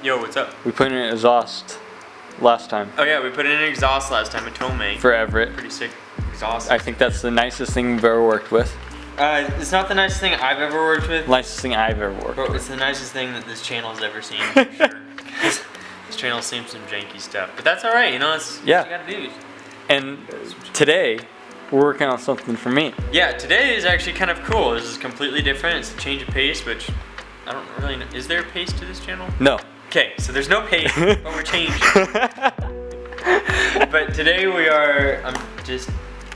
Yo, what's up? We put in an exhaust last time. Oh yeah, we put in an exhaust last time, a Tomei. For Everett. Pretty sick exhaust. I think that's the nicest thing we've ever worked with. It's not the nicest thing I've ever worked with. Nicest thing I've ever worked But with. it's the nicest thing that this channel's ever seen, for sure. This channel's seen some janky stuff. But that's alright, you know, it's what you gotta do. And today, we're working on something for me. Yeah, today is actually kind of cool. This is completely different. It's a change of pace, which I don't really know. Is there a pace to this channel? No. Okay, so there's no pace, but we're changing. But today I'm just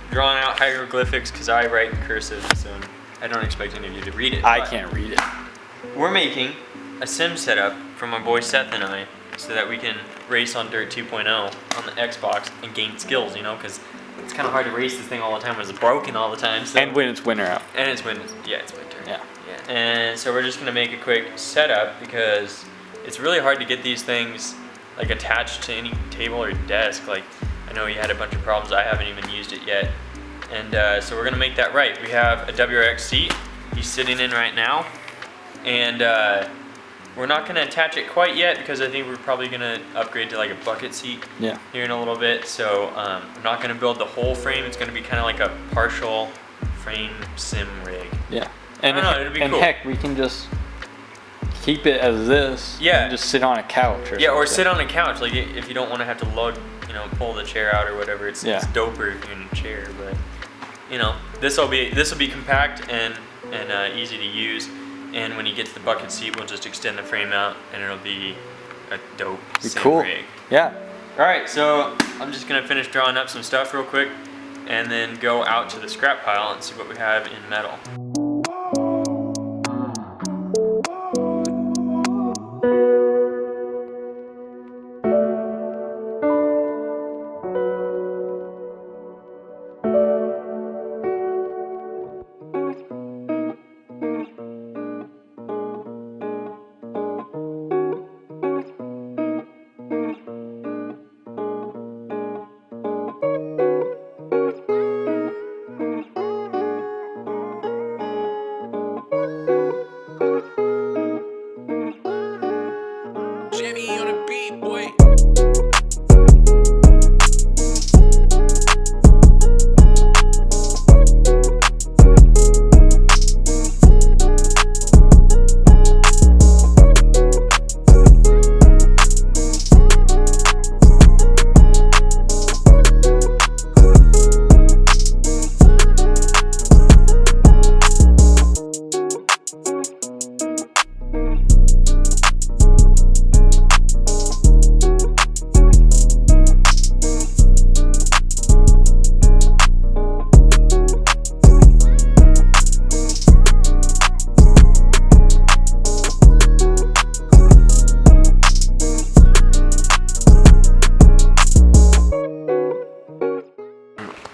drawing out hieroglyphics because I write in cursive, so I don't expect any of you to read it. I can't read it. We're making a sim setup for my boy Seth and I so that we can race on Dirt 2.0 on the Xbox and gain skills, you know, because it's kind of hard to race this thing all the time when it's broken all the time. So. And when it's winter out. And it's winter. Yeah, it's winter. Yeah. And so we're just going to make a quick setup because it's really hard to get these things like attached to any table or desk. Like, I know you had a bunch of problems. I haven't even used it yet. And so we're gonna make that right. We have a WRX seat. He's sitting in right now. And we're not gonna attach it quite yet because I think we're probably gonna upgrade to like a bucket seat here in a little bit. So I'm not gonna build the whole frame. It's gonna be kind of like a partial frame sim rig. Yeah. And, I don't know, it'd be cool. And heck, we can just keep it as this. Yeah. And just sit on a couch or something. Yeah, or sit on a couch. Like if you don't want to have to lug, you know, pull the chair out or whatever. It's doper if you're in a chair. But you know, this will be compact and easy to use. And when you get to the bucket seat, we'll just extend the frame out, and it'll be a dope sim rig. Yeah. All right, so I'm just gonna finish drawing up some stuff real quick, and then go out to the scrap pile and see what we have in metal.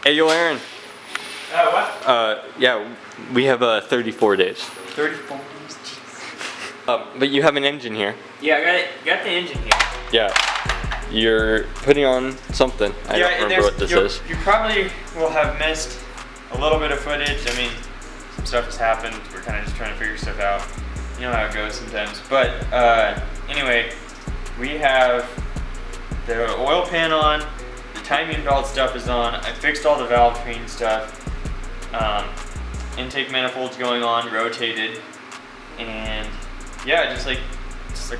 Hey, yo, Aaron. What? Yeah, we have 34 days. 34 days? Jeez. But you have an engine here. Yeah, I got the engine here. Yeah. You're putting on something. I don't remember what this is. You probably will have missed a little bit of footage. I mean, some stuff has happened. We're kind of just trying to figure stuff out. You know how it goes sometimes. But anyway, we have the oil pan on. The timing belt stuff is on. I fixed all the valve train stuff. Intake manifolds going on, rotated, and yeah, just like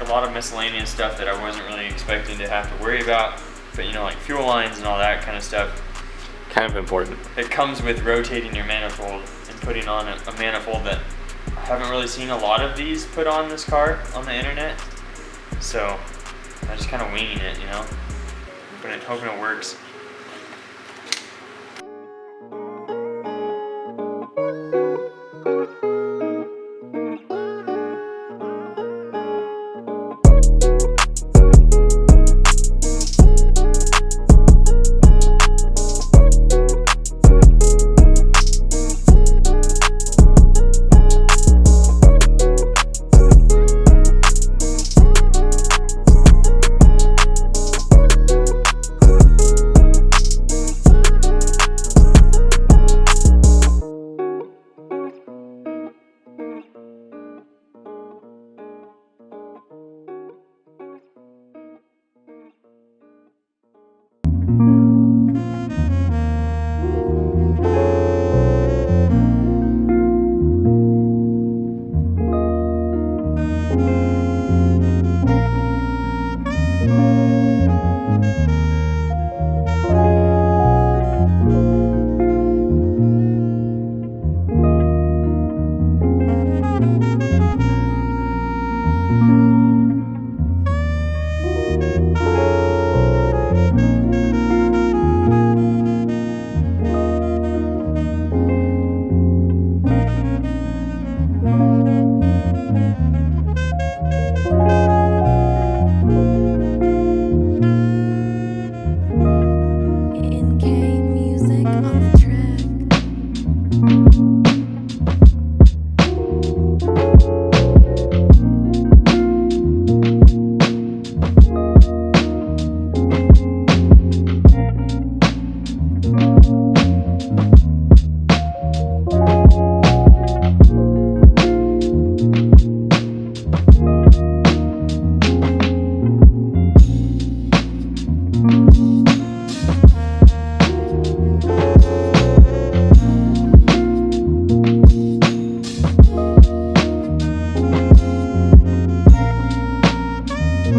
a lot of miscellaneous stuff that I wasn't really expecting to have to worry about. But you know, like fuel lines and all that kind of stuff. Kind of important. It comes with rotating your manifold and putting on a manifold that I haven't really seen a lot of these put on this car on the internet. So I'm just kind of winging it, you know, hoping it works.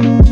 bye.